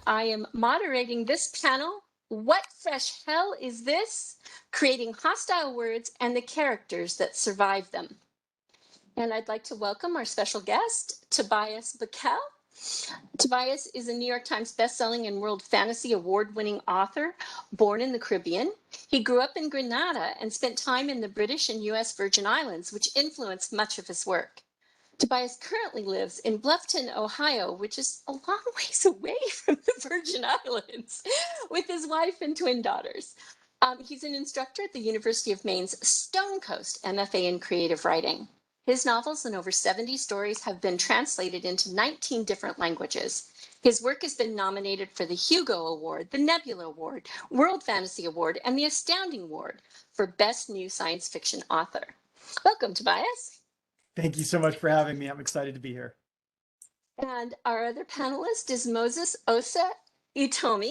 I am moderating this panel. What fresh hell is this? Creating hostile words and the characters that survive them. And I'd like to welcome our special guest, Tobias Buckell. Tobias is a New York Times bestselling and World Fantasy Award-winning author, born in the Caribbean. He grew up in Grenada and spent time in the British and US Virgin Islands, which influenced much of his work. Tobias currently lives in Bluffton, Ohio, which is a long ways away from the Virgin Islands, with his wife and twin daughters. He's an instructor at the University of Maine's Stone Coast MFA in creative writing. His novels and over 70 stories have been translated into 19 different languages. His work has been nominated for the Hugo Award, the Nebula Award, World Fantasy Award, and the Astounding Award for Best New Science Fiction Author. Welcome, Tobias. Thank you so much for having me. I'm excited to be here. And our other panelist is Moses Osa Itomi.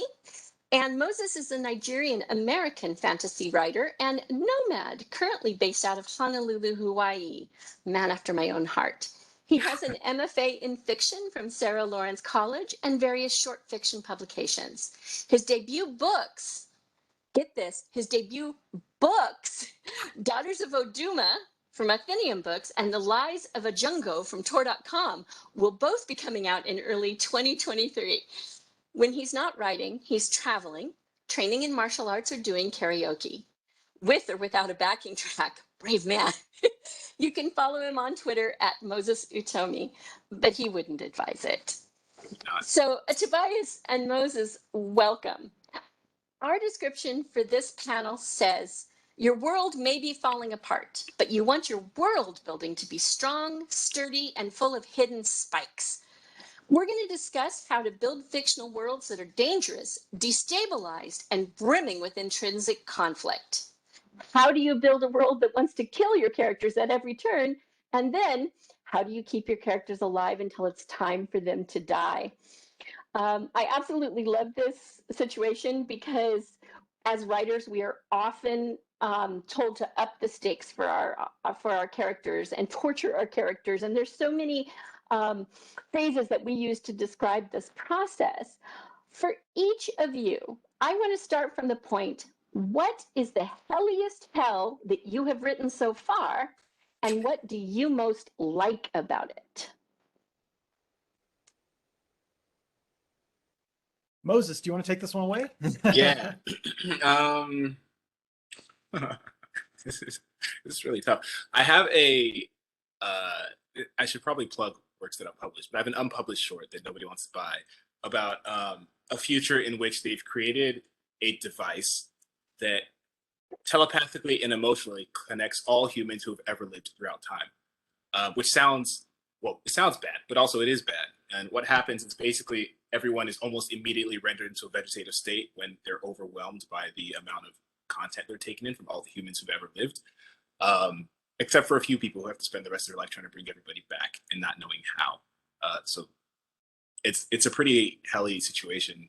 And Moses is a Nigerian-American fantasy writer and nomad, currently based out of Honolulu, Hawaii, man after my own heart. He has an MFA in fiction from Sarah Lawrence College and various short fiction publications. His debut books, get this, his debut books, Daughters of Oduma from Athenaeum Books and The Lies of a Jungo from Tor.com will both be coming out in early 2023. When he's not writing, he's traveling, training in martial arts, or doing karaoke. With or without a backing track, brave man. You can follow him on Twitter at Moses Utomi, but he wouldn't advise it. So Tobias and Moses, welcome. Our description for this panel says, your world may be falling apart, but you want your world building to be strong, sturdy, and full of hidden spikes. We're going to discuss how to build fictional worlds that are dangerous, destabilized, and brimming with intrinsic conflict. How do you build a world that wants to kill your characters at every turn? And then, how do you keep your characters alive until it's time for them to die? I absolutely love this situation because as writers, we are often told to up the stakes for our characters and torture our characters. And there's so many phrases that we use to describe this process. For each of you, I want to start from the point, what is the helliest hell that you have written so far? And what do you most like about it? Moses, do you want to take this one away? Yeah. This is really tough. I have I should probably plug works that I've published, but I have an unpublished short that nobody wants to buy about a future in which they've created a device that telepathically and emotionally connects all humans who have ever lived throughout time, which sounds, well, it sounds bad, but also it is bad. And what happens is basically everyone is almost immediately rendered into a vegetative state when they're overwhelmed by the amount of content they're taking in from all the humans who've ever lived. Except for a few people who have to spend the rest of their life trying to bring everybody back and not knowing how. So it's a pretty helly situation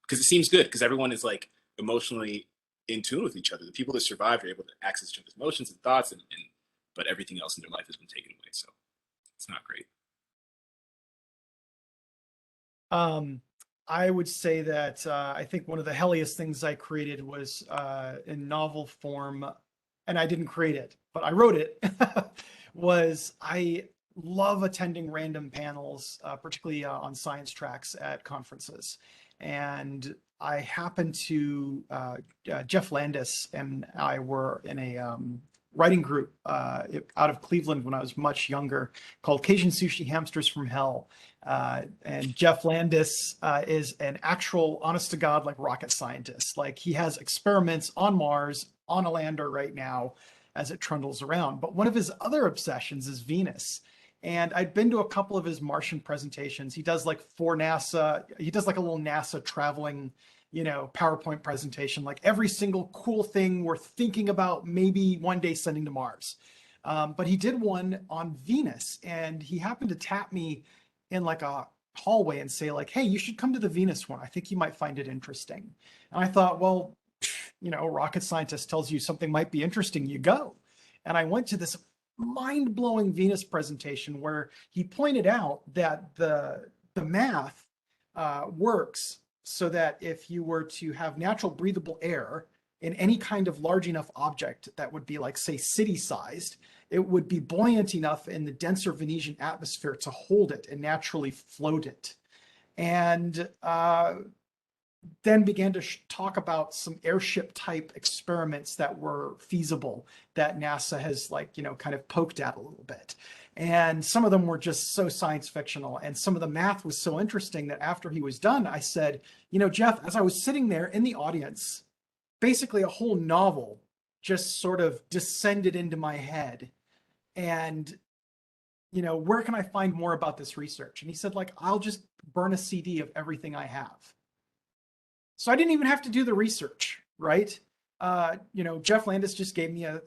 because it seems good because everyone is like emotionally in tune with each other. The people that survive are able to access each other's emotions and thoughts, but everything else in their life has been taken away. So it's not great. I would say that I think one of the helliest things I created was in novel form, and I didn't create it, but I wrote it, was I love attending random panels, particularly on science tracks at conferences. And I happened to, Jeff Landis and I were in a writing group out of Cleveland when I was much younger called Cajun Sushi Hamsters from Hell. And Jeff Landis is an actual, honest to God, like rocket scientist. Like he has experiments on Mars, on a lander right now as it trundles around. But one of his other obsessions is Venus. And I'd been to a couple of his Martian presentations. He does like for NASA, he does like a little NASA traveling, PowerPoint presentation, like every single cool thing we're thinking about maybe one day sending to Mars. But he did one on Venus, and he happened to tap me in like a hallway and say like, hey, you should come to the Venus one. I think you might find it interesting. And I thought, well, rocket scientist tells you something might be interesting, you go. And I went to this mind-blowing Venus presentation where he pointed out that the math works so that if you were to have natural breathable air in any kind of large enough object that would be like, say, city-sized, it would be buoyant enough in the denser Venetian atmosphere to hold it and naturally float it. And then began to talk about some airship type experiments that were feasible that NASA has, like, kind of poked at a little bit. And some of them were just so science fictional. And some of the math was so interesting that after he was done, I said, Jeff, as I was sitting there in the audience, basically a whole novel just sort of descended into my head. And, where can I find more about this research? And he said, like, I'll just burn a CD of everything I have. So I didn't even have to do the research, right? Jeff Landis just gave me I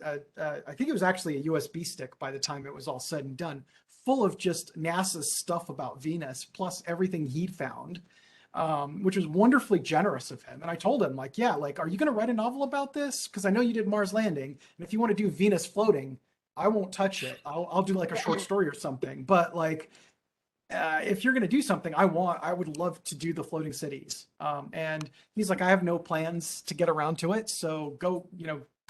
think it was actually a USB stick by the time it was all said and done, full of just NASA's stuff about Venus, plus everything he'd found, which was wonderfully generous of him. And I told him, like, yeah, like, are you going to write a novel about this? Because I know you did Mars Landing. And if you want to do Venus floating, I won't touch it. I'll do like a short story or something. But like, if you're going to do something, I would love to do the floating cities. And he's like, I have no plans to get around to it. So go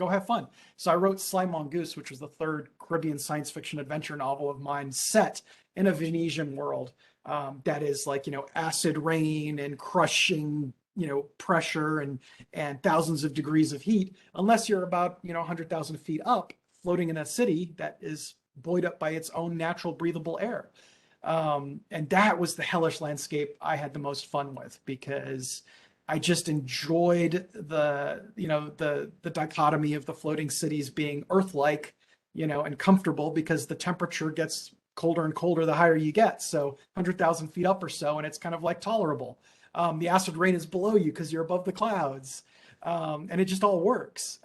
have fun. So I wrote Sly Mongoose, which was the third Caribbean science fiction adventure novel of mine set in a Venetian world that is like, acid rain and crushing, pressure and thousands of degrees of heat, unless you're about, 100,000 feet up floating in a city that is buoyed up by its own natural breathable air. And that was the hellish landscape I had the most fun with, because I just enjoyed the dichotomy of the floating cities being Earth-like, and comfortable, because the temperature gets colder and colder the higher you get. So 100,000 feet up or so, and it's kind of like tolerable. The acid rain is below you because you're above the clouds. And it just all works.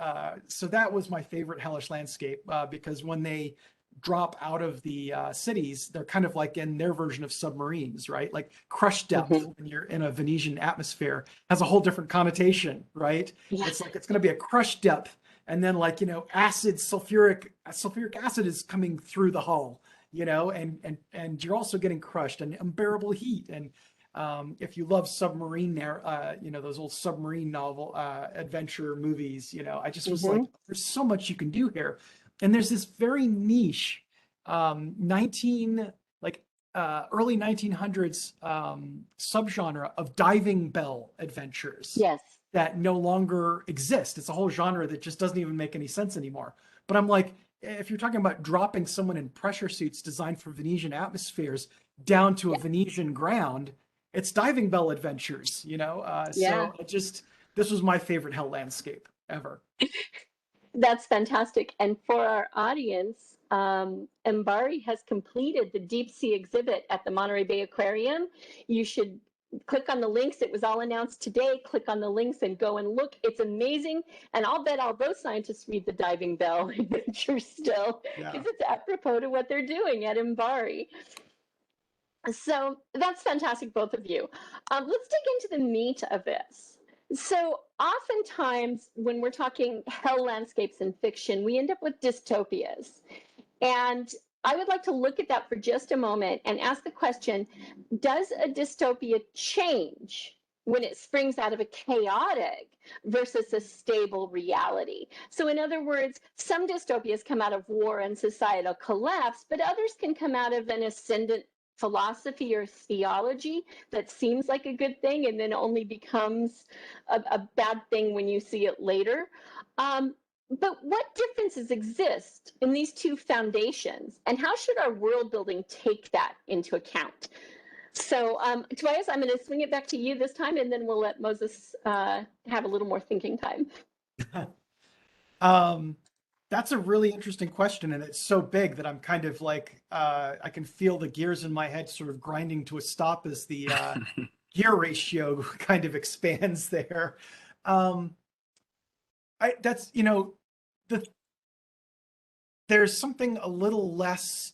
So that was my favorite hellish landscape, because when they drop out of the cities, they're kind of like in their version of submarines, right? Like crush depth when you're in a Venetian atmosphere has a whole different connotation, right? Yeah. It's like, it's going to be a crush depth. And then like, acid, sulfuric acid is coming through the hull, and you're also getting crushed, and unbearable heat. And if you love submarine those old submarine novel adventure movies, I just was like, there's so much you can do here. And there's this very niche early 1900s subgenre of diving bell adventures. Yes. That no longer exist. It's a whole genre that just doesn't even make any sense anymore. But I'm like, if you're talking about dropping someone in pressure suits designed for Venetian atmospheres down to a Venetian ground, it's diving bell adventures, So this was my favorite hell landscape ever. That's fantastic. And for our audience, Mbari has completed the deep sea exhibit at the Monterey Bay Aquarium. You should click on the links. It was all announced today. Click on the links and go and look. It's amazing. And I'll bet all those scientists read the diving bell adventure still, because it's apropos to what they're doing at Mbari. So that's fantastic, both of you. Let's dig into the meat of this. So oftentimes when we're talking hell landscapes in fiction, we end up with dystopias. And I would like to look at that for just a moment and ask the question, does a dystopia change when it springs out of a chaotic versus a stable reality? So in other words, some dystopias come out of war and societal collapse, but others can come out of an ascendant philosophy or theology that seems like a good thing and then only becomes a bad thing when you see it later. But what differences exist in these two foundations, and how should our world building take that into account? So Tobias, I'm going to swing it back to you this time, and then we'll let Moses have a little more thinking time. That's a really interesting question, and it's so big that I'm kind of like, I can feel the gears in my head sort of grinding to a stop as the gear ratio kind of expands there. There's something a little less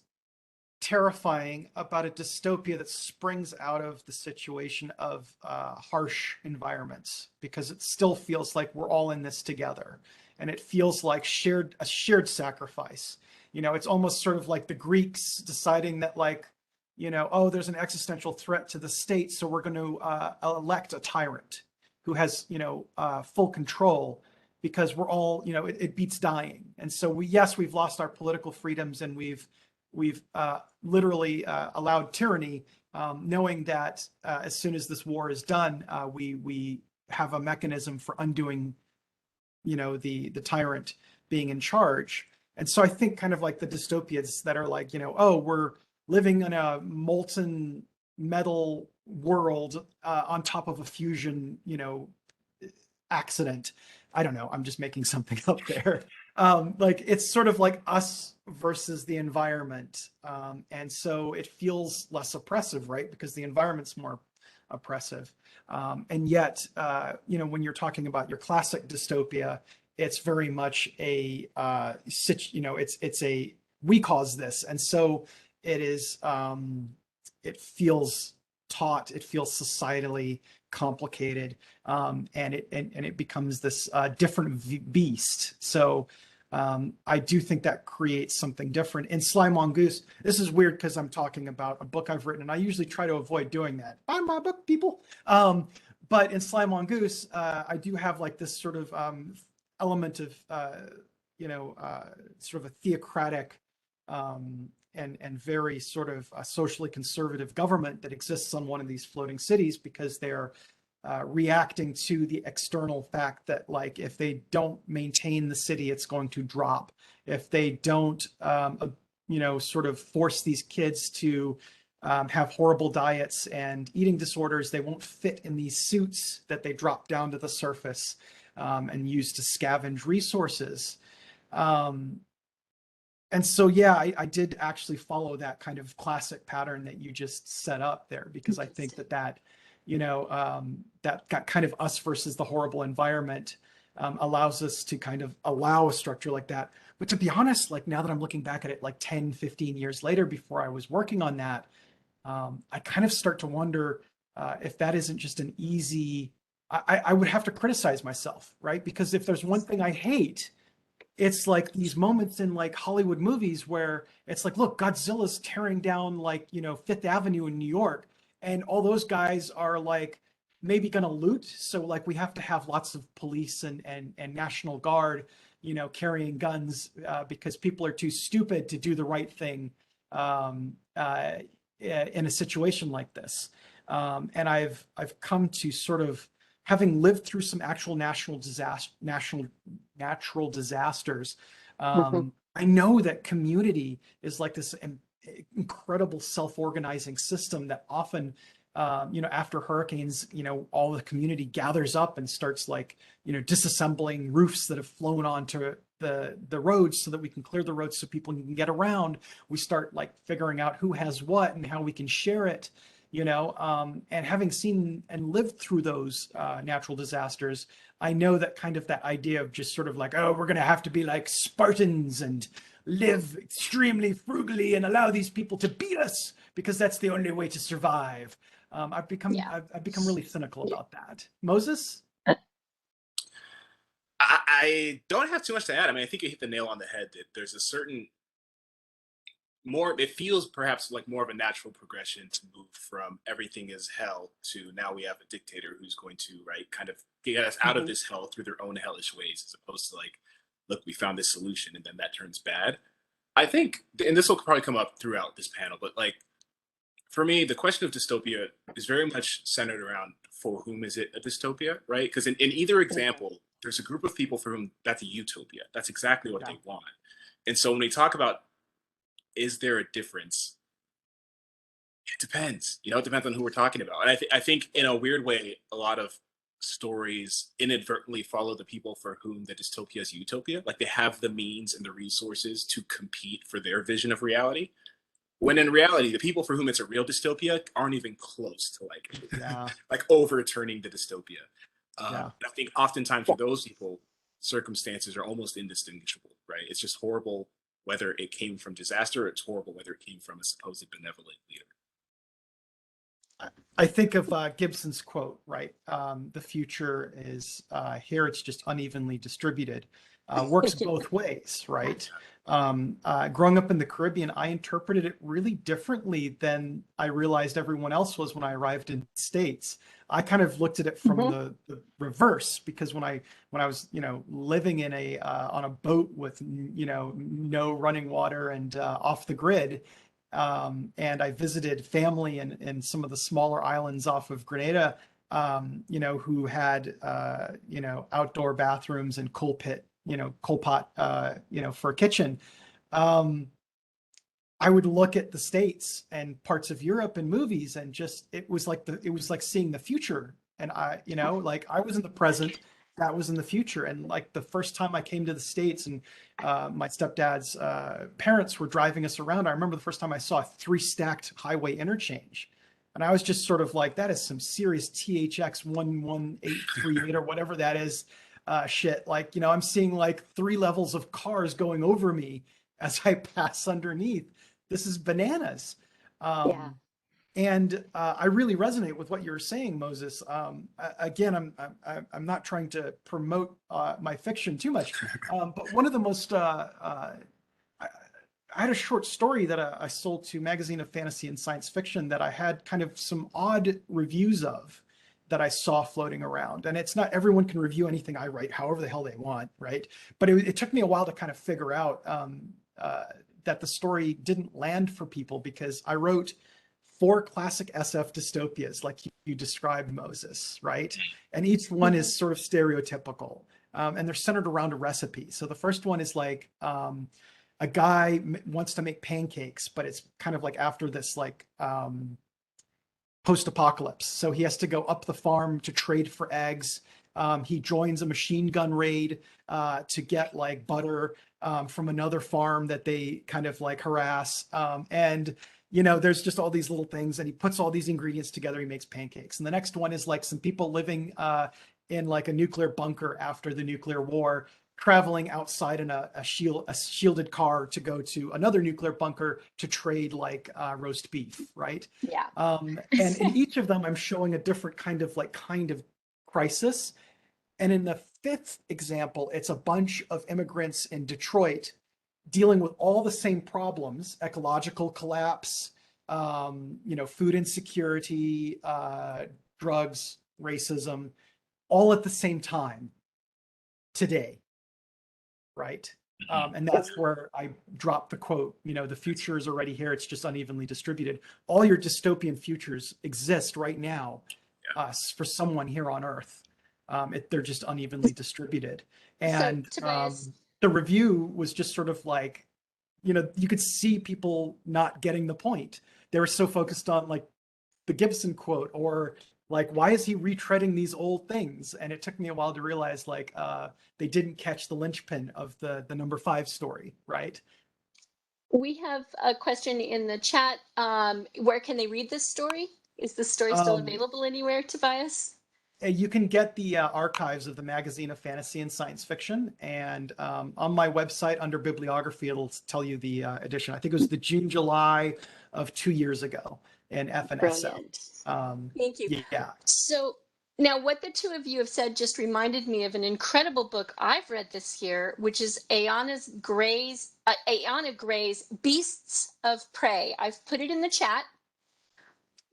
terrifying about a dystopia that springs out of the situation of harsh environments, because it still feels like we're all in this together. And it feels like a shared sacrifice. It's almost sort of like the Greeks deciding that, like, oh, there's an existential threat to the state, so we're going to elect a tyrant who has, full control, because we're all, it beats dying. And so we've lost our political freedoms, and we've literally allowed tyranny, knowing that as soon as this war is done, we have a mechanism for undoing, the tyrant being in charge. And so I think kind of like the dystopias that are like, oh, we're living in a molten metal world on top of a fusion, accident. I don't know. I'm just making something up there. Like it's sort of like us versus the environment. And so it feels less oppressive, right? Because the environment's more oppressive. And yet, when you're talking about your classic dystopia, it's very much a, it's a, we cause this. And so it is, it feels taught, it feels societally complicated, and it becomes this different beast. So I do think that creates something different. In Sly Mongoose, this is weird because I'm talking about a book I've written, and I usually try to avoid doing that. Buy my book, people. But in Sly Mongoose, I do have like this sort of element of, sort of a theocratic and very sort of a socially conservative government that exists on one of these floating cities, because they're reacting to the external fact that, like, if they don't maintain the city, it's going to drop. If they don't, sort of force these kids to have horrible diets and eating disorders, they won't fit in these suits that they drop down to the surface and use to scavenge resources. And so, yeah, I did actually follow that kind of classic pattern that you just set up there, because I think that that got kind of us versus the horrible environment allows us to kind of allow a structure like that. But to be honest, like now that I'm looking back at it like 10, 15 years later, before I was working on that, I kind of start to wonder if that isn't just an easy, I would have to criticize myself, right? Because if there's one thing I hate, it's like these moments in like Hollywood movies where it's like, look, Godzilla's tearing down like, Fifth Avenue in New York, and all those guys are like maybe going to loot. So like we have to have lots of police and National Guard, carrying guns because people are too stupid to do the right thing in a situation like this. And I've come to sort of, having lived through some actual natural disasters, I know that community is like this incredible self-organizing system that often, after hurricanes, all the community gathers up and starts like, disassembling roofs that have flown onto the roads so that we can clear the roads so people can get around. We start like figuring out who has what and how we can share it. And having seen and lived through those natural disasters, I know that kind of that idea of just sort of like, oh, we're going to have to be like Spartans and live extremely frugally and allow these people to beat us because that's the only way to survive. I've become really cynical about that. Moses? I don't have too much to add. I mean, I think you hit the nail on the head that there's a certain it feels perhaps like more of a natural progression to move from everything is hell to now we have a dictator who's going to, right, kind of get us out of this hell through their own hellish ways, as opposed to like, look, we found this solution and then that turns bad. I think, and this will probably come up throughout this panel, but like for me, the question of dystopia is very much centered around for whom is it a dystopia, right? Because in either example, there's a group of people for whom that's a utopia. That's exactly what they want. And so when we talk about, is there a difference? It depends. It depends on who we're talking about. And I think in a weird way, a lot of stories inadvertently follow the people for whom the dystopia is utopia. Like they have the means and the resources to compete for their vision of reality. When in reality, the people for whom it's a real dystopia aren't even close to like overturning the dystopia. I think oftentimes for those people, circumstances are almost indistinguishable, right? It's just horrible whether it came from disaster, or it's horrible whether it came from a supposed benevolent leader. I think of Gibson's quote, right? The future is here, it's just unevenly distributed. Works both ways, right? Growing up in the Caribbean, I interpreted it really differently than I realized everyone else was when I arrived in the States. I kind of looked at it from the reverse, because when I was, living in on a boat with, no running water and off the grid, and I visited family in some of the smaller islands off of Grenada, who had, outdoor bathrooms and coal pot, for a kitchen. Um, I would look at the States and parts of Europe in movies, and just it was like seeing the future. And like I was in the present, that was in the future. And like the first time I came to the States, and my stepdad's parents were driving us around, I remember the first time I saw a 3-stacked highway interchange. And I was just sort of like, that is some serious THX 11838 or whatever that is, shit. Like, I'm seeing like 3 levels of cars going over me as I pass underneath. This is bananas. Yeah. And I really resonate with what you're saying, Moses. Again, I'm not trying to promote my fiction too much, but one of the most I had a short story that I sold to Magazine of Fantasy and Science Fiction that I had kind of some odd reviews of, that I saw floating around. And it's not everyone can review anything I write however the hell they want, right? But it took me a while to kind of figure out that the story didn't land for people, because I wrote 4 classic SF dystopias, like you described, Moses, right? And each one is sort of stereotypical, and they're centered around a recipe. So the first one is like, a guy wants to make pancakes, but it's kind of like after this like post-apocalypse. So he has to go up the farm to trade for eggs. He joins a machine gun raid to get like butter from another farm that they kind of like harass. And there's just all these little things, and he puts all these ingredients together. He makes pancakes. And the next one is like some people living in like a nuclear bunker after the nuclear war, traveling outside in a shielded car to go to another nuclear bunker to trade like roast beef, right? Yeah. And in each of them, I'm showing a different kind of crisis. And in the 5th example, it's a bunch of immigrants in Detroit dealing with all the same problems: ecological collapse, food insecurity, drugs, racism, all at the same time today, right? And that's where I dropped the quote, the future is already here, it's just unevenly distributed. All your dystopian futures exist right now for someone here on Earth. They're just unevenly distributed. And So, Tobias, the review was just sort of like, you could see people not getting the point. They were so focused on like the Gibson quote, or like, why is he retreading these old things? And it took me a while to realize like they didn't catch the linchpin of the number 5 story, right? we have a question in the chat. Where can they read this story? Is the story still available anywhere, Tobias? You can get the archives of the Magazine of Fantasy and Science Fiction, and on my website under bibliography, it'll tell you the edition. I think it was the June-July of 2 years ago in FNSO. Brilliant. Thank you. Yeah. So now what the two of you have said just reminded me of an incredible book I've read this year, which is Ayanna Gray's Beasts of Prey. I've put it in the chat.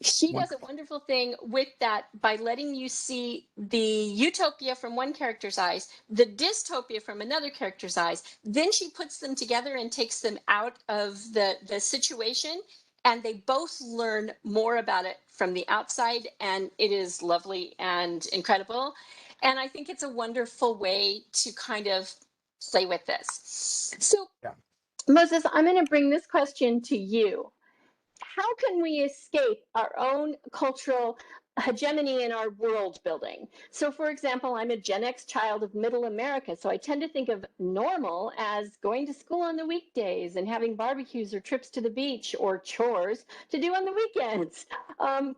She does a wonderful thing with that by letting you see the utopia from one character's eyes, the dystopia from another character's eyes. Then she puts them together and takes them out of the situation, and they both learn more about it from the outside, and it is lovely and incredible. And I think it's a wonderful way to kind of play with this. So, Moses, I'm going to bring this question to you. How can we escape our own cultural hegemony in our world building? So, for example, I'm a Gen X child of middle America, so I tend to think of normal as going to school on the weekdays and having barbecues or trips to the beach or chores to do on the weekends.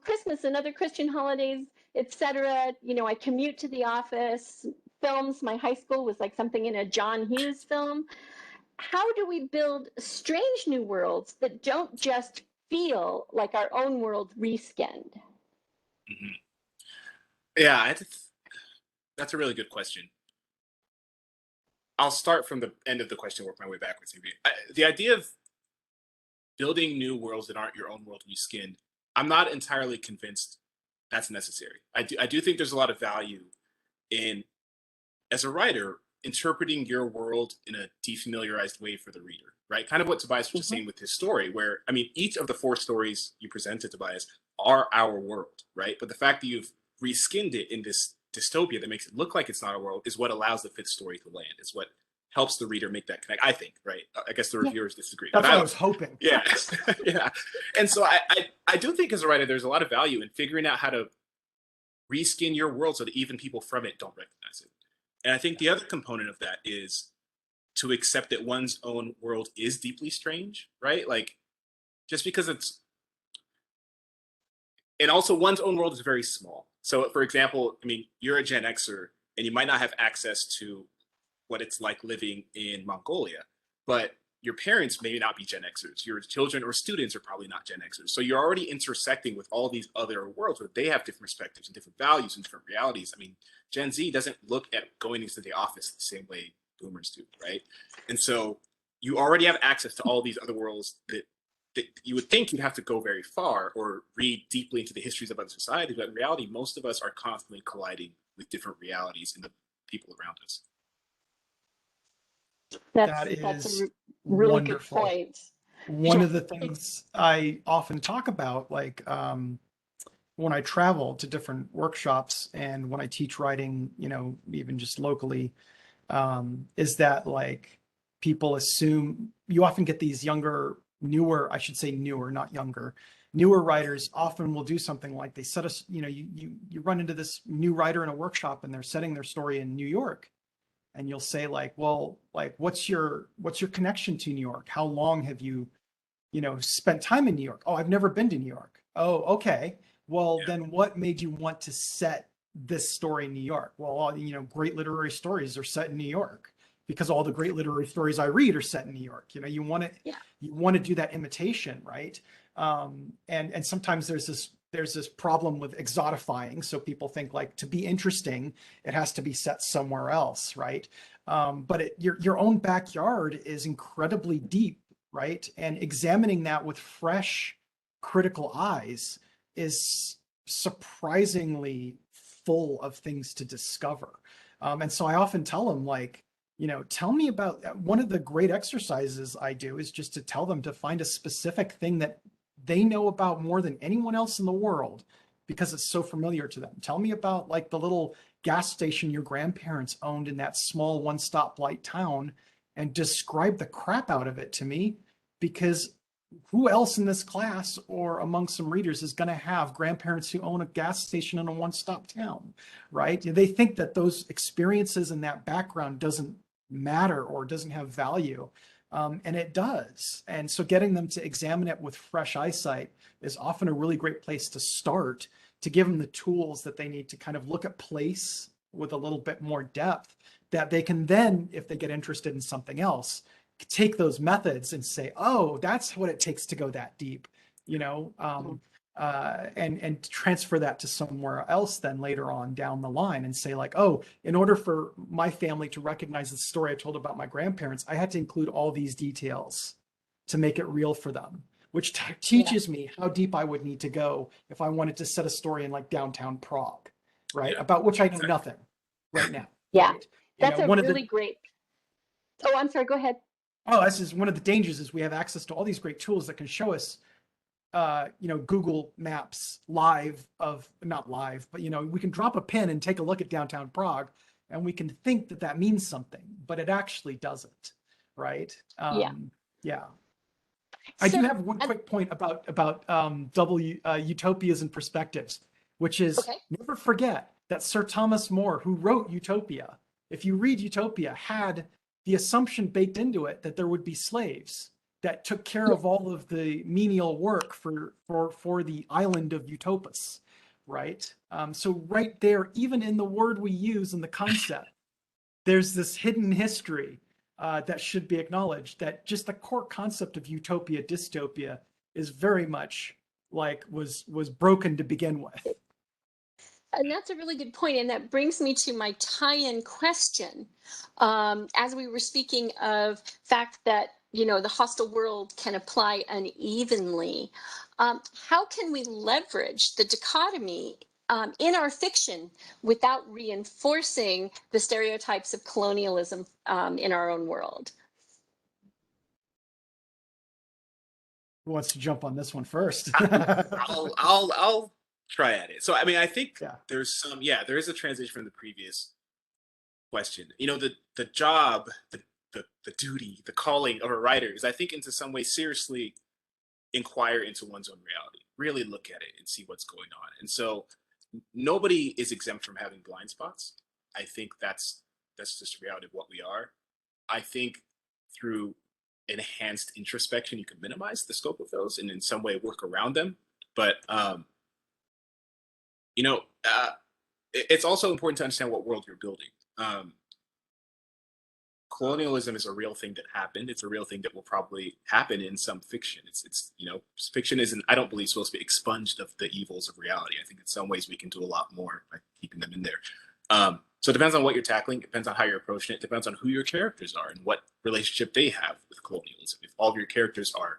Christmas and other Christian holidays, etc. I commute to the office. Films, my high school was like something in a John Hughes film. How do we build strange new worlds that don't just feel like our own world reskinned? Yeah, that's a really good question. I'll start from the end of the question, work my way backwards. Maybe the idea of building new worlds that aren't your own world reskinned, I'm not entirely convinced that's necessary. I do think there's a lot of value in, as a writer, interpreting your world in a defamiliarized way for the reader, right? Kind of what Tobias was just saying with his story, where, I mean, each of the 4 stories you presented, Tobias, are our world, right? But the fact that you've reskinned it in this dystopia that makes it look like it's not a world is what allows the 5th story to land. It's what helps the reader make that connect, I think, right? I guess the reviewers disagree. That's but what I was hoping. Yeah. Yeah. And so I do think, as a writer, there's a lot of value in figuring out how to reskin your world so that even people from it don't recognize it. And I think the other component of that is to accept that one's own world is deeply strange, right? Like, just because it's, and also one's own world is very small. So, for example, I mean, you're a Gen Xer and you might not have access to what it's like living in Mongolia, but your parents may not be Gen Xers. Your children or students are probably not Gen Xers. So you're already intersecting with all these other worlds where they have different perspectives and different values and different realities. I mean, Gen Z doesn't look at going into the office the same way boomers do, right? And so you already have access to all these other worlds that you would think you'd have to go very far or read deeply into the histories of other societies, but in reality, most of us are constantly colliding with different realities and the people around us. That That's is a really wonderful. good point. One of the things I often talk about, like when I travel to different workshops and when I teach writing, you know, even just locally, is that like people assume, you often get these younger, newer, I should say newer, not younger, newer writers often will do something like they set us, you know, you run into this new writer in a workshop and they're setting their story in New York. And you'll say like, well, like, what's your connection to New York? How long have you, you know, spent time in New York? Oh, I've never been to New York. Oh, okay. Well, then what made you want to set this story in New York? Well, you know, great literary stories are set in New York because all the great literary stories I read are set in New York. You know, you want to do that imitation, right? And sometimes there's this problem with exotifying. So people think like to be interesting, it has to be set somewhere else, right? But your own backyard is incredibly deep, right? And examining that with fresh, critical eyes is surprisingly full of things to discover. And so I often tell them like, you know, tell me about, one of the great exercises I do is just to tell them to find a specific thing that they know about more than anyone else in the world because it's so familiar to them. Tell me about like the little gas station your grandparents owned in that small one-stop-light town and describe the crap out of it to me, because who else in this class or among some readers is going to have grandparents who own a gas station in a one-stop town, right? They think that those experiences and that background doesn't matter or doesn't have value. And it does. And so getting them to examine it with fresh eyesight is often a really great place to start, to give them the tools that they need to kind of look at place with a little bit more depth, that they can then, if they get interested in something else, take those methods and say, oh, that's what it takes to go that deep, you know, and transfer that to somewhere else then later on down the line and say like, oh, in order for my family to recognize the story I told about my grandparents, I had to include all these details to make it real for them, which teaches me how deep I would need to go if I wanted to set a story in like downtown Prague, right? About which I know nothing right now. Yeah, right? that's a really great. Oh, I'm sorry, go ahead. Oh, this is one of the dangers is we have access to all these great tools that can show us, you know, Google Maps live of, not live, but, you know, we can drop a pin and take a look at downtown Prague and we can think that that means something, but it actually doesn't, right? Yeah. I do have one quick point about utopias and perspectives, which is never forget that Sir Thomas More, who wrote Utopia, if you read Utopia, had the assumption baked into it that there would be slaves that took care of all of the menial work for the island of Utopus, right? So right there, even in the word we use in the concept, there's this hidden history that should be acknowledged, that just the core concept of utopia, dystopia is very much like was broken to begin with. And that's a really good point, and that brings me to my tie-in question. As we were speaking of fact that the hostile world can apply unevenly, how can we leverage the dichotomy in our fiction without reinforcing the stereotypes of colonialism in our own world? Who wants to jump on this one first? I'll try at it. So I mean, I think Yeah. there is a transition from the previous question. The job, the duty, the calling of a writer is, I think, into some way seriously inquire into one's own reality, really look at it and see what's going on. And so nobody is exempt from having blind spots. I think that's just the reality of what we are. I think through enhanced introspection, you can minimize the scope of those and in some way work around them. But it's also important to understand what world you're building. Colonialism is a real thing that happened. It's a real thing that will probably happen in some fiction. It's fiction isn't, I don't believe, supposed to be expunged of the evils of reality. I think in some ways we can do a lot more by keeping them in there. So it depends on what you're tackling. It depends on how you're approaching it. It depends on who your characters are and what relationship they have with colonialism. If all of your characters are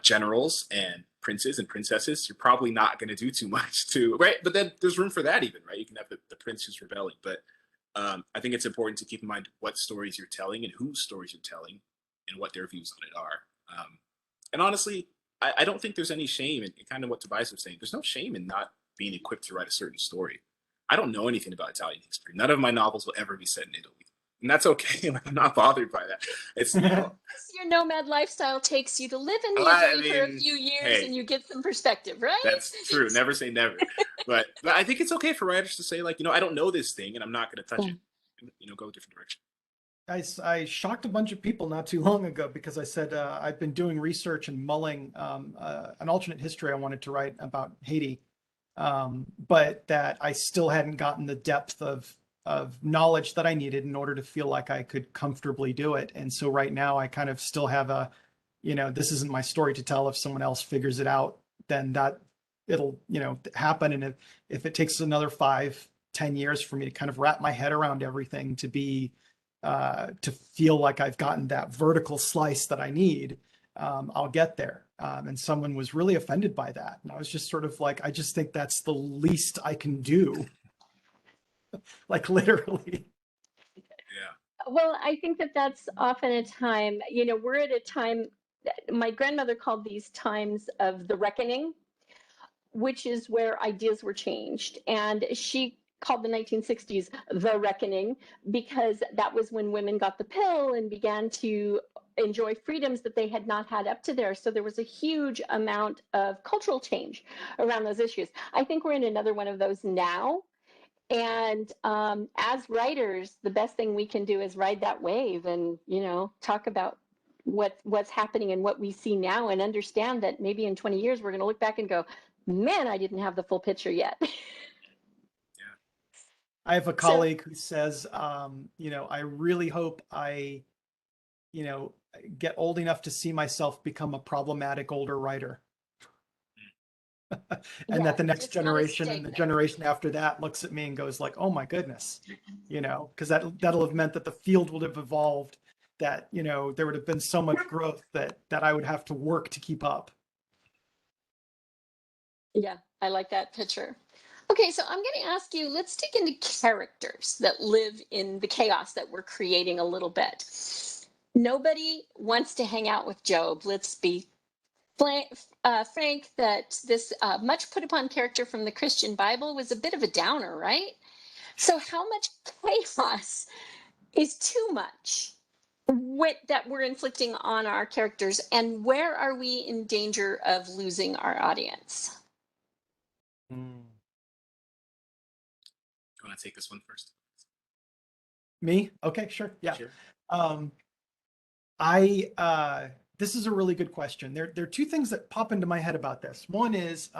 generals and princes and princesses, you're probably not going to do too much right? But then there's room for that even, right? You can have the prince who's rebelling. But I think it's important to keep in mind what stories you're telling and whose stories you're telling and what their views on it are. And honestly, I don't think there's any shame in kind of what Tobias was saying. There's no shame in not being equipped to write a certain story. I don't know anything about Italian history. None of my novels will ever be set in Italy. And that's okay. I'm not bothered by that. It's your nomad lifestyle takes you to live in Italy for a few years, and you get some perspective, right? That's true. Never say never. but I think it's okay for writers to say, like, I don't know this thing and I'm not going to touch it. Go a different direction. I shocked a bunch of people not too long ago because I said I've been doing research and mulling an alternate history I wanted to write about Haiti, but that I still hadn't gotten the depth of knowledge that I needed in order to feel like I could comfortably do it. And so right now I kind of still have this isn't my story to tell. If someone else figures it out, then that it'll, happen. And if it takes another 5-10 years for me to kind of wrap my head around everything to be, to feel like I've gotten that vertical slice that I need, I'll get there. And someone was really offended by that. And I was just sort of like, I just think that's the least I can do. Like literally. Yeah. Well, I think that that's often a time, we're at a time, my grandmother called these times of the reckoning, which is where ideas were changed. And she called the 1960s the reckoning because that was when women got the pill and began to enjoy freedoms that they had not had up to there. So there was a huge amount of cultural change around those issues. I think we're in another one of those now. And as writers, the best thing we can do is ride that wave and, talk about what's happening and what we see now, and understand that maybe in 20 years, we're going to look back and go, man, I didn't have the full picture yet. I have a colleague who says, I really hope I, get old enough to see myself become a problematic older writer. And that the next generation and the generation after that looks at me and goes like, oh my goodness, because that'll have meant that the field would have evolved, that, there would have been so much growth that I would have to work to keep up. Yeah, I like that picture. Okay, so I'm going to ask you, let's dig into characters that live in the chaos that we're creating a little bit. Nobody wants to hang out with Job. Let's be frank that this much put upon character from the Christian Bible was a bit of a downer, right? So how much chaos is too much that we're inflicting on our characters, and where are we in danger of losing our audience? You want to take this one first? Me? Okay, sure. Yeah. Sure. This is a really good question. There are two things that pop into my head about this. One is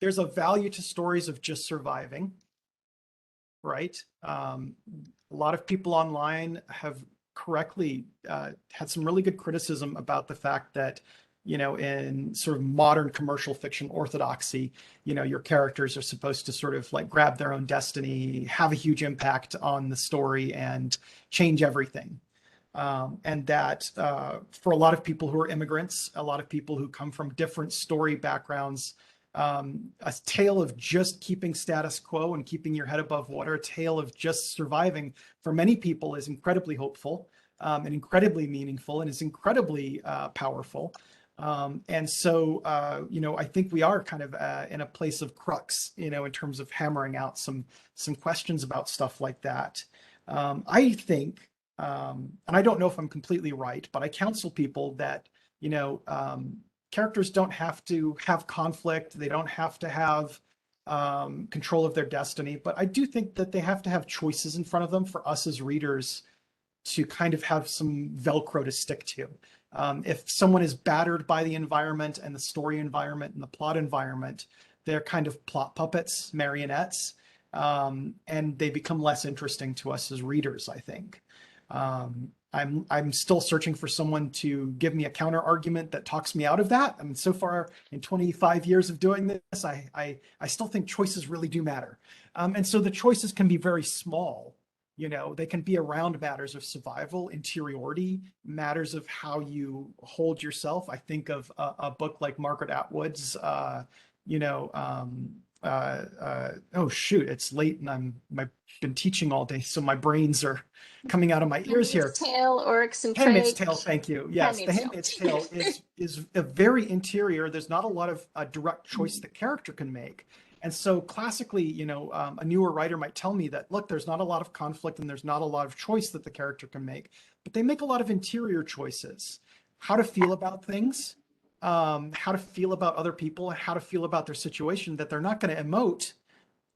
there's a value to stories of just surviving, right? A lot of people online have correctly had some really good criticism about the fact that in sort of modern commercial fiction orthodoxy, your characters are supposed to sort of like grab their own destiny, have a huge impact on the story, and change everything. And that for a lot of people who are immigrants, a lot of people who come from different story backgrounds, a tale of just keeping status quo and keeping your head above water, a tale of just surviving for many people is incredibly hopeful, and incredibly meaningful, and is incredibly powerful. And so, I think we are kind of in a place of crux, in terms of hammering out some questions about stuff like that. I think, and I don't know if I'm completely right, but I counsel people that, characters don't have to have conflict. They don't have to have control of their destiny. But I do think that they have to have choices in front of them for us as readers to kind of have some Velcro to stick to. If someone is battered by the environment and the story environment and the plot environment, they're kind of plot puppets, marionettes, and they become less interesting to us as readers, I think. I'm still searching for someone to give me a counter argument that talks me out of that. I mean, so far in 25 years of doing this, I still think choices really do matter. And so the choices can be very small. They can be around matters of survival, interiority, matters of how you hold yourself. I think of a book like Margaret Atwood's, oh shoot, it's late and I've been teaching all day, so my brains are coming out of my ears here. Handmaid's Tale, Oryx and Handmaid's Drake. Tale, thank you. Yes, the Handmaid's Tale is a very interior. There's not a lot of direct choice the character can make. And so classically, a newer writer might tell me that, look, there's not a lot of conflict and there's not a lot of choice that the character can make, but they make a lot of interior choices. How to feel about things, how to feel about other people, and how to feel about their situation that they're not going to emote,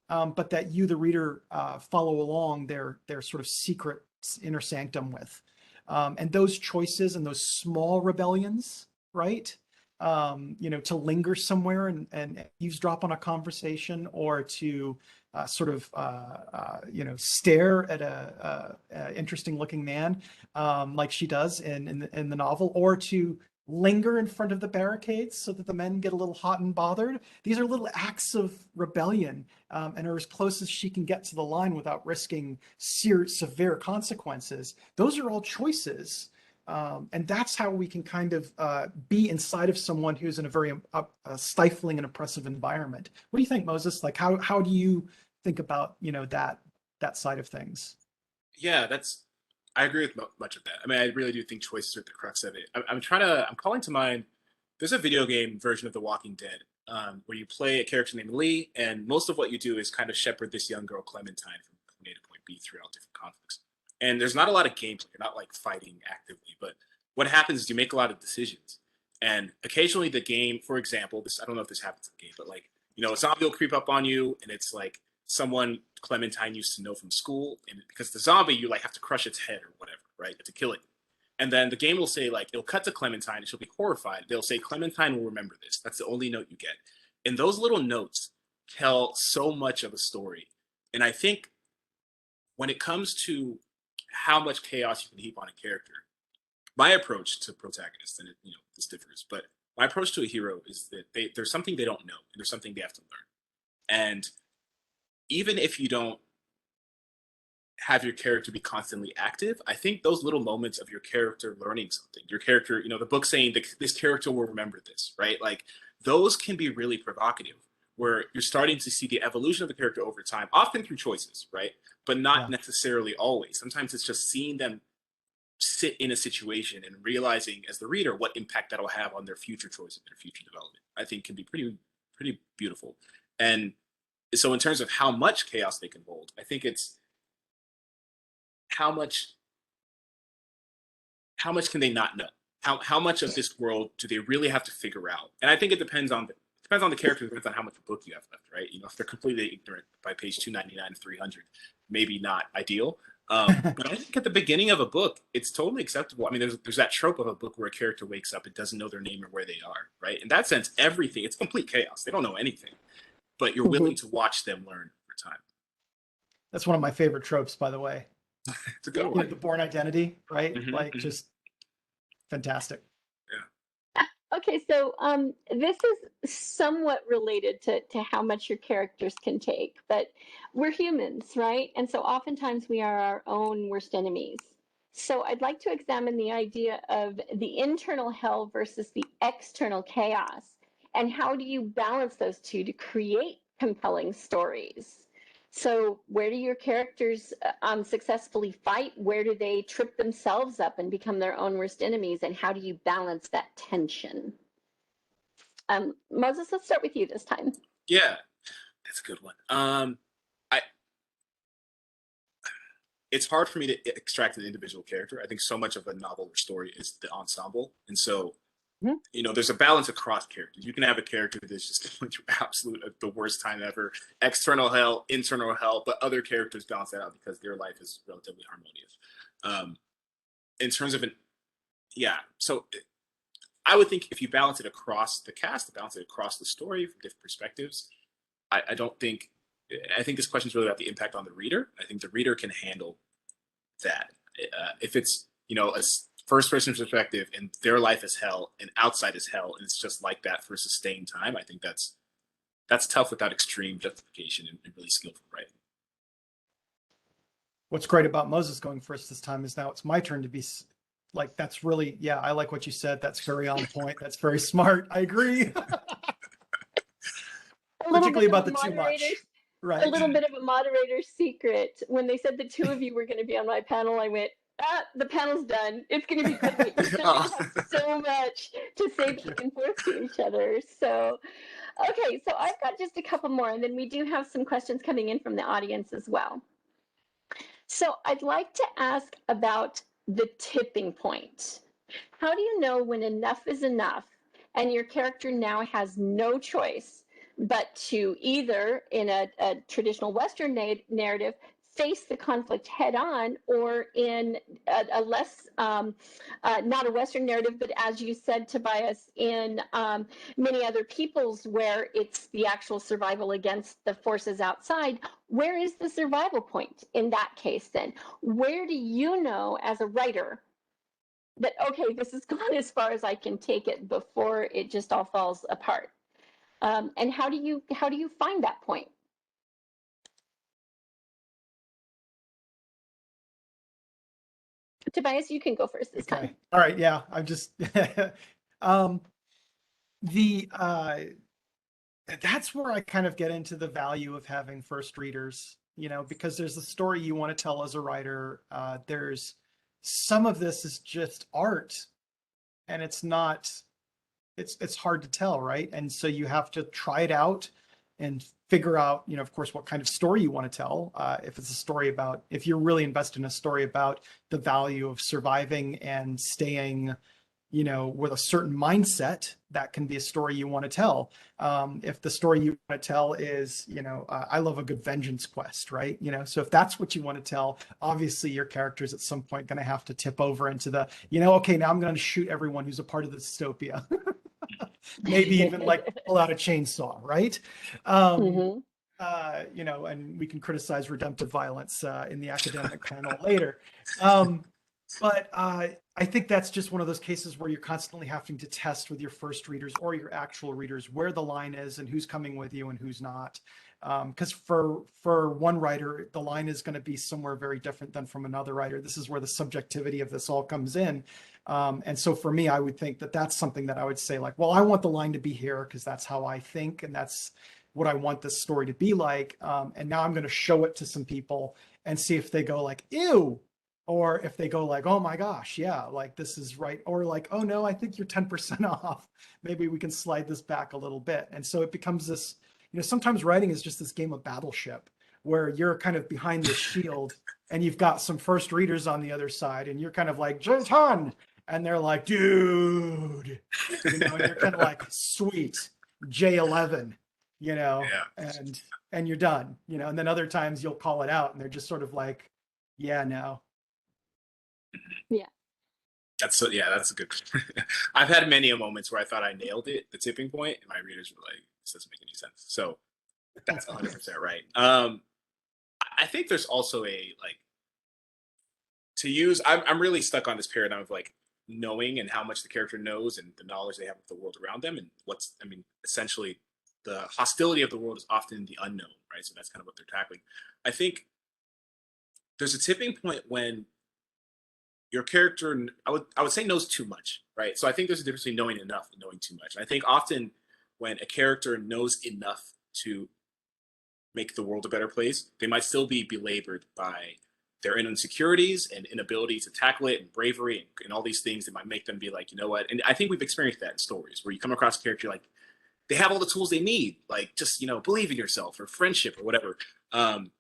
but that you, the reader, follow along their sort of secret inner sanctum with. And those choices and those small rebellions, right? To linger somewhere and eavesdrop on a conversation, or to stare at a interesting looking man, like she does in the novel, or to linger in front of the barricades so that the men get a little hot and bothered. These are little acts of rebellion, and are as close as she can get to the line without risking severe consequences. Those are all choices. And that's how we can kind of be inside of someone who's in a very stifling and oppressive environment. What do you think, Moses? Like, how do you think about, that side of things? Yeah, I agree with much of that. I mean, I really do think choices are at the crux of it. I'm calling to mind, there's a video game version of The Walking Dead, where you play a character named Lee, and most of what you do is kind of shepherd this young girl, Clementine, from point A to point B throughout different conflicts. And there's not a lot of gameplay. You're not like fighting actively, but what happens is you make a lot of decisions. And occasionally the game, for example, I don't know if this happens in the game, but like, a zombie will creep up on you, and it's like someone Clementine used to know from school. And because the zombie, you like have to crush its head or whatever, right? You have to kill it. And then the game will say, like, it'll cut to Clementine and she'll be horrified. They'll say, Clementine will remember this. That's the only note you get. And those little notes tell so much of a story. And I think when it comes to how much chaos you can heap on a character, my approach to protagonists, and this differs, but my approach to a hero is that there's something they don't know, and there's something they have to learn. And even if you don't have your character be constantly active, I think those little moments of your character learning something, your character, the book saying that this character will remember this, right? Like, those can be really provocative, where you're starting to see the evolution of the character over time, often through choices, right? But not necessarily always. Sometimes it's just seeing them sit in a situation and realizing as the reader what impact that'll have on their future choices, their future development, I think can be pretty beautiful. And so in terms of how much chaos they can hold, I think it's how much can they not know? How much of this world do they really have to figure out? And I think it depends on the character, it depends on how much book you have left, right? If they're completely ignorant by page 299 to 300, maybe not ideal. But I think at the beginning of a book, it's totally acceptable. I mean, there's that trope of a book where a character wakes up and doesn't know their name or where they are, right? In that sense, it's complete chaos. They don't know anything, but you're willing to watch them learn over time. That's one of my favorite tropes, by the way. It's a good one. The Bourne Identity, right? Just fantastic. Yeah. Okay, so this is somewhat related to how much your characters can take, but we're humans, right? And so oftentimes we are our own worst enemies. So I'd like to examine the idea of the internal hell versus the external chaos, and how do you balance those two to create compelling stories? So where do your characters successfully fight? Where do they trip themselves up and become their own worst enemies? And how do you balance that tension? Moses, let's start with you this time. Yeah, that's a good one. I it's hard for me to extract an individual character. I think so much of a novel or story is the ensemble, and so there's a balance across characters. You can have a character that's just going through the worst time ever, external hell, internal hell, but other characters balance that out because their life is relatively harmonious. In terms of so I would think if you balance it across the cast, balance it across the story from different perspectives, I don't think. I think this question is really about the impact on the reader. I think the reader can handle that. If it's a first person perspective and their life is hell and outside is hell and it's just like that for a sustained time, I think that's tough without extreme justification and really skillful writing. What's great about Moses going first this time is now it's my turn to be like, that's really, yeah, I like what you said. That's very on point. That's very smart. I agree. Particularly about the too much. Right. A little bit of a moderator's secret. When they said the two of you were going to be on my panel, I went, the panel's done. It's going to be great. You're still going to have so much to say back and forth to each other. So, okay, so I've got just a couple more, and then we do have some questions coming in from the audience as well. So I'd like to ask about the tipping point. How do you know when enough is enough and your character now has no choice but to either, in a traditional Western narrative, face the conflict head on, or in a less, not a Western narrative, but as you said, Tobias, in many other peoples where it's the actual survival against the forces outside? Where is the survival point in that case then? Where do you know as a writer that, okay, this has gone as far as I can take it before it just all falls apart? And how do you find that point? Tobias, you can go first this time. All right. Yeah, I'm just that's where I kind of get into the value of having first readers, because there's a story you want to tell as a writer. There's some of this is just art, and it's hard to tell, right? And so you have to try it out and figure out, of course, what kind of story you want to tell. If it's a story about, if you're really invested in a story about the value of surviving and staying, with a certain mindset, that can be a story you want to tell. If the story you want to tell is, I love a good vengeance quest, right? So if that's what you want to tell, obviously your character's at some point going to have to tip over into the, okay, now I'm going to shoot everyone who's a part of the dystopia. Maybe even like pull out a chainsaw, right? And we can criticize redemptive violence in the academic panel later. But I think that's just one of those cases where you're constantly having to test with your first readers or your actual readers where the line is and who's coming with you and who's not. Because for one writer, the line is going to be somewhere very different than from another writer. This is where the subjectivity of this all comes in. And so for me, I would think that that's something that I would say, like, well, I want the line to be here because that's how I think and that's what I want this story to be like. And now I'm going to show it to some people and see if they go like, ew, or if they go like, oh my gosh, yeah, like this is right. Or like, oh no, I think you're 10% off. Maybe we can slide this back a little bit. And so it becomes this, sometimes writing is just this game of Battleship where you're kind of behind the shield and you've got some first readers on the other side and you're kind of like, John, and they're like, dude, and you're kind of like, sweet, J11, Yeah. and you're done, and then other times you'll call it out and they're just sort of like, yeah, no. Yeah. That's a good. I've had many moments where I thought I nailed it, the tipping point, and my readers were like, "This doesn't make any sense." So that's 100% right. I think there's also a to use. I'm really stuck on this paradigm of like knowing and how much the character knows and the knowledge they have of the world around them. And essentially the hostility of the world is often the unknown, right? So that's kind of what they're tackling. I think there's a tipping point when your character, I would say, knows too much, right? So I think there's a difference between knowing enough and knowing too much. I think often when a character knows enough to make the world a better place, they might still be belabored by their own insecurities and inability to tackle it, and bravery and all these things that might make them be like, you know what? And I think we've experienced that in stories where you come across a character like they have all the tools they need, like just, believe in yourself or friendship or whatever. And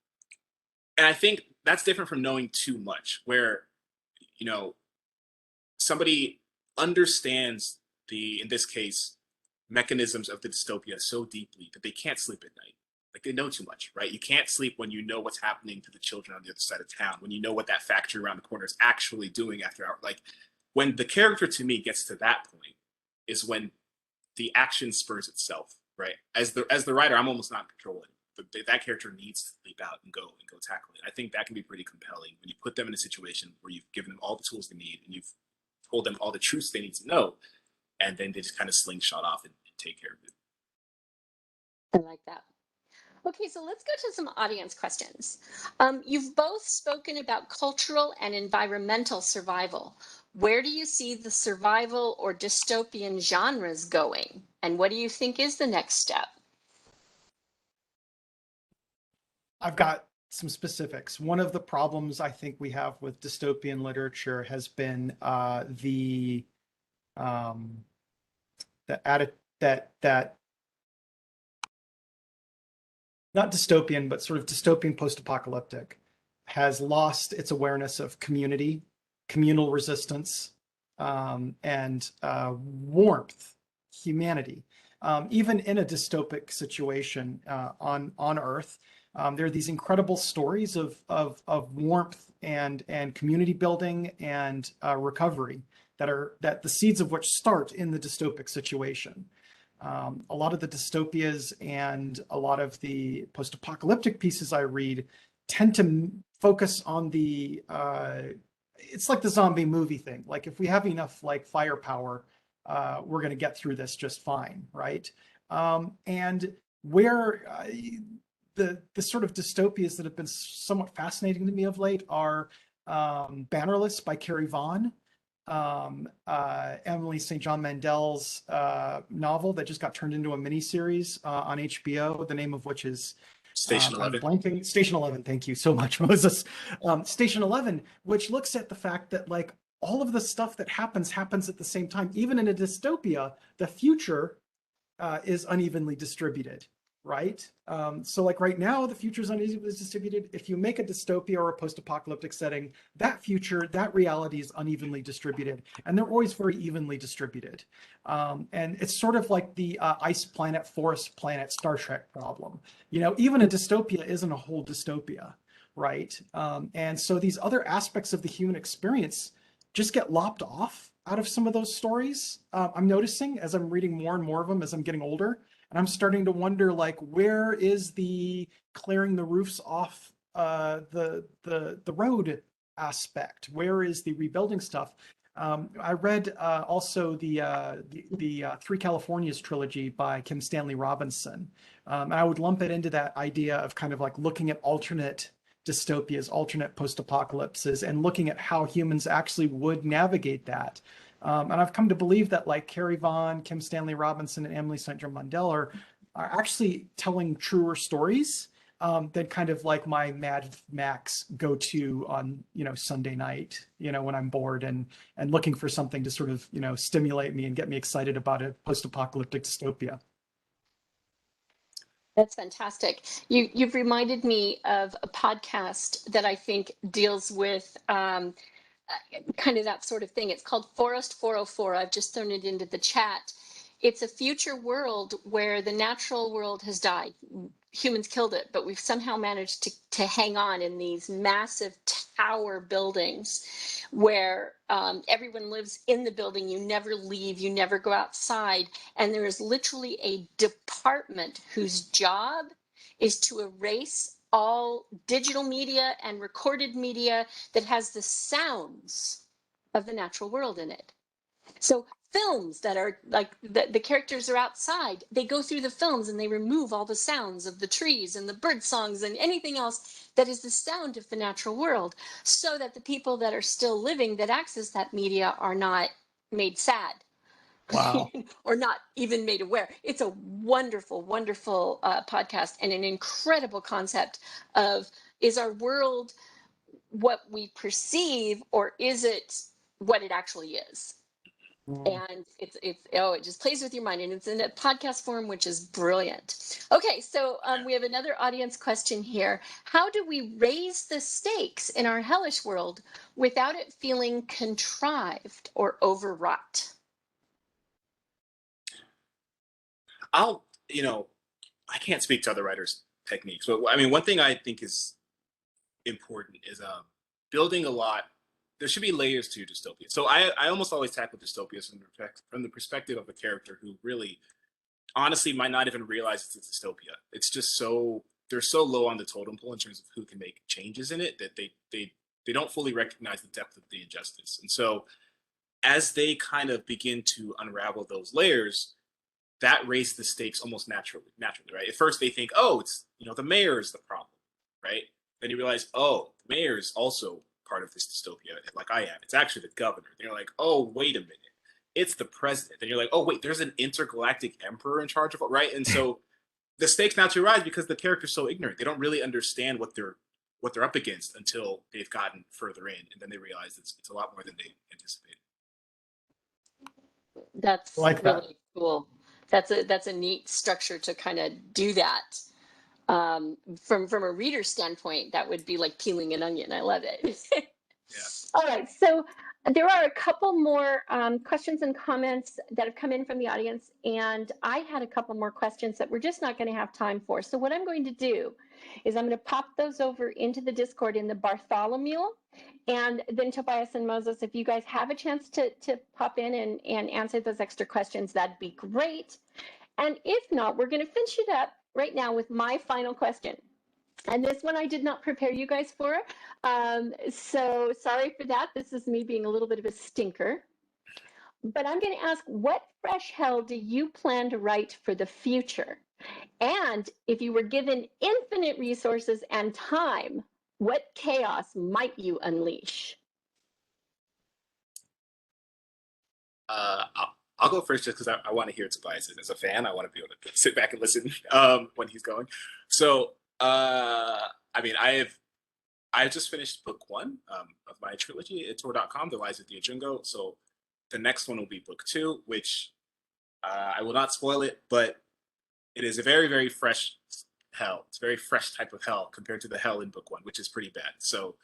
I think that's different from knowing too much, where somebody understands in this case, mechanisms of the dystopia so deeply that they can't sleep at night. Like they know too much, right? You can't sleep when you know what's happening to the children on the other side of town, when you know what that factory around the corner is actually doing after hours. Like when the character to me gets to that point is when the action spurs itself, right? As the writer, I'm almost not controlling. That character needs to leap out and go tackle it. I think that can be pretty compelling when you put them in a situation where you've given them all the tools they need and you've told them all the truths they need to know, and then they just kind of slingshot off and take care of it. I like that. Okay, so let's go to some audience questions. You've both spoken about cultural and environmental survival. Where do you see the survival or dystopian genres going? And what do you think is the next step? I've got some specifics. One of the problems I think we have with dystopian literature has been that not dystopian, but sort of dystopian post-apocalyptic has lost its awareness of community, communal resistance, and warmth, humanity. Even in a dystopic situation on Earth, there are these incredible stories of warmth and community building and recovery that the seeds of which start in the dystopic situation. A lot of the dystopias and a lot of the post-apocalyptic pieces I read tend to focus on it's like the zombie movie thing. Like if we have enough like firepower, we're going to get through this just fine, right? And where the sort of dystopias that have been somewhat fascinating to me of late are Bannerless by Carrie Vaughn, Emily St. John Mandel's novel that just got turned into a miniseries on HBO, the name of which is Station 11. Blanking. Station 11. Thank you so much, Moses. Station 11, which looks at the fact that like all of the stuff that happens at the same time. Even in a dystopia, the future is unevenly distributed, right? So like right now, the future is unevenly distributed. If you make a dystopia or a post-apocalyptic setting, that future, that reality is unevenly distributed, and they're always very evenly distributed. And it's sort of like the ice planet, forest planet, Star Trek problem. Even a dystopia isn't a whole dystopia, right? And so these other aspects of the human experience just get lopped off out of some of those stories. I'm noticing as I'm reading more and more of them as I'm getting older. And I'm starting to wonder, like, where is the clearing the roofs off the road aspect? Where is the rebuilding stuff? I read also the Three Californias trilogy by Kim Stanley Robinson. And I would lump it into that idea of kind of like looking at alternate dystopias, alternate post-apocalypses, and looking at how humans actually would navigate that. And I've come to believe that like Carrie Vaughn, Kim Stanley Robinson, and Emily St. John Mandel are actually telling truer stories than kind of like my Mad Max go-to on Sunday night, when I'm bored and looking for something to sort of stimulate me and get me excited about a post-apocalyptic dystopia. That's fantastic. You've reminded me of a podcast that I think deals with kind of that sort of thing. It's called Forest 404. I've just thrown it into the chat. It's a future world where the natural world has died. Humans killed it, but we've somehow managed to hang on in these massive tower buildings where everyone lives in the building. You never leave, you never go outside. And there is literally a department whose job is to erase all digital media and recorded media that has the sounds of the natural world in it. So films that are like the characters are outside, they go through the films and they remove all the sounds of the trees and the bird songs and anything else that is the sound of the natural world, so that the people that are still living that access that media are not made sad. Wow. Or not even made aware. It's a wonderful, wonderful podcast, and an incredible concept of, is our world what we perceive, or is it what it actually is? And it just plays with your mind, and it's in a podcast form, which is brilliant. Okay, so we have another audience question here. How do we raise the stakes in our hellish world without it feeling contrived or overwrought? I can't speak to other writers' techniques, but I mean, one thing I think is important is building a lot. There should be layers to dystopia. So I almost always tackle dystopias from the perspective of a character who really, honestly, might not even realize it's a dystopia. It's just they're so low on the totem pole in terms of who can make changes in it that they don't fully recognize the depth of the injustice. And so as they kind of begin to unravel those layers, that raised the stakes almost naturally, right? At first they think, oh, it's, the mayor is the problem, right? Then you realize, oh, the mayor is also part of this dystopia, like I am. It's actually the governor. Then you're like, oh, wait a minute, it's the president. Then you're like, oh, wait, there's an intergalactic emperor in charge of it, right? And so the stakes naturally rise because the character's so ignorant. They don't really understand what they're up against until they've gotten further in, and then they realize it's a lot more than they anticipated. That's Like that. really cool. That's a neat structure to kind of do that. From a reader standpoint, that would be like peeling an onion. I love it. Yeah. All right, so there are a couple more questions and comments that have come in from the audience, and I had a couple more questions that we're just not going to have time for. So what I'm going to do is I'm going to pop those over into the Discord in the Bartholomew, and then Tobias and Moses, if you guys have a chance to pop in and answer those extra questions, that'd be great. And if not, we're going to finish it up right now with my final question. And this one I did not prepare you guys for. So sorry for that. This is me being a little bit of a stinker. But I'm going to ask, what fresh hell do you plan to write for the future? And if you were given infinite resources and time, what chaos might you unleash? I'll go first just because I want to hear Tobias. As a fan, I want to be able to sit back and listen when he's going. So, I mean, I've just finished book 1 of my trilogy at Tor.com, The Lies of the Ajungo. So the next one will be book 2, which I will not spoil it, but it is a very, very fresh hell. It's a very fresh type of hell compared to the hell in book 1, which is pretty bad. So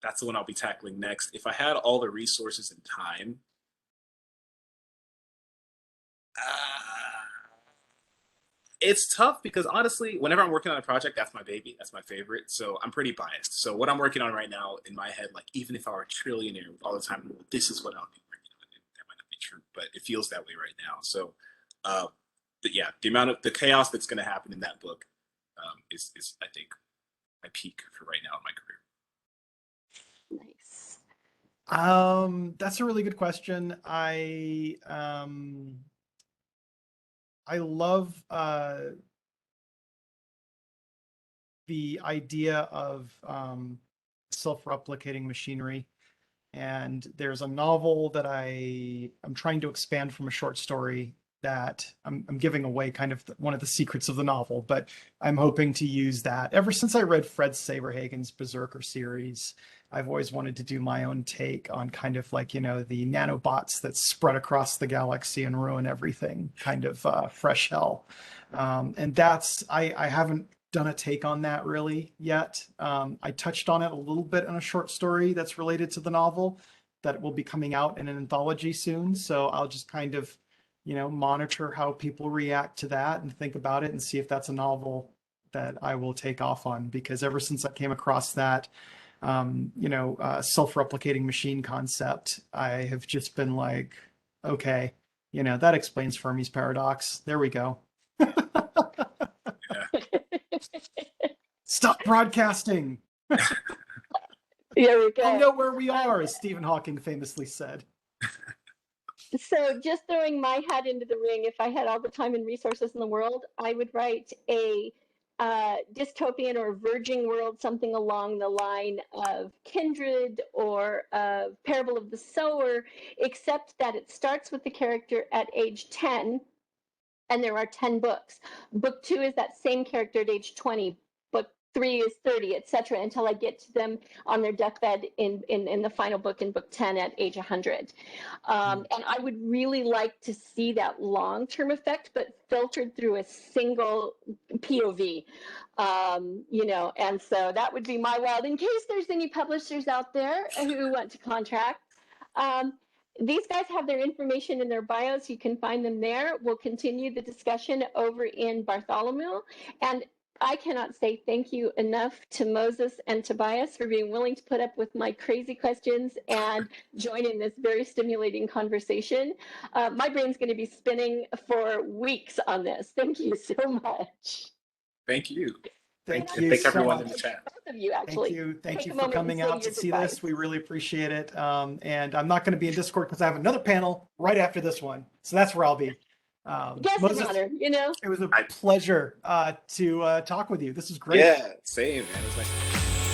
that's the one I'll be tackling next. If I had all the resources and time, it's tough because honestly, whenever I'm working on a project, that's my baby, that's my favorite. So I'm pretty biased. So what I'm working on right now in my head, like even if I were a trillionaire all the time, this is what I'll be working on. That might not be true, but it feels that way right now. So, but yeah, the amount of the chaos that's going to happen in that book is I think my peak for right now in my career. Nice. That's a really good question. I love the idea of self-replicating machinery. And there's a novel that I'm trying to expand from a short story that I'm giving away kind of one of the secrets of the novel, but I'm hoping to use that. Ever since I read Fred Saberhagen's Berserker series, I've always wanted to do my own take on kind of like, the nanobots that spread across the galaxy and ruin everything, kind of fresh hell. And that's, I haven't done a take on that really yet. I touched on it a little bit in a short story that's related to the novel that will be coming out in an anthology soon. So I'll just kind of, monitor how people react to that and think about it and see if that's a novel that I will take off on, because ever since I came across that, self-replicating machine concept, I have just been like, okay, that explains Fermi's paradox. There we go. Stop broadcasting. There we go. I'll know where we are, as Stephen Hawking famously said. So just throwing my hat into the ring, if I had all the time and resources in the world, I would write a dystopian or verging world, something along the line of Kindred or Parable of the Sower, except that it starts with the character at age 10, and there are 10 books. Book 2 is that same character at age 20. Book 3 is 30, etc., until I get to them on their deathbed in the final book in book 10 at age 100. And I would really like to see that long-term effect, but filtered through a single POV. And so that would be my wild. In case there's any publishers out there who want to contract, um, these guys have their information in their bios. You can find them there. We'll continue the discussion over in Bartholomew. And I cannot say thank you enough to Moses and Tobias for being willing to put up with my crazy questions and join in this very stimulating conversation. My brain's going to be spinning for weeks on this. Thank you so much. Thank you. Thank And you thank so everyone much. in the chat. Both of you, actually. Thank Take you a for moment coming and say out to your see goodbyes. this. We really appreciate it. And I'm not going to be in Discord because I have another panel right after this one. So that's where I'll be. Guest Moses, of honor, you know. it was a pleasure to talk with you. This is great. Yeah, same, man. It was nice.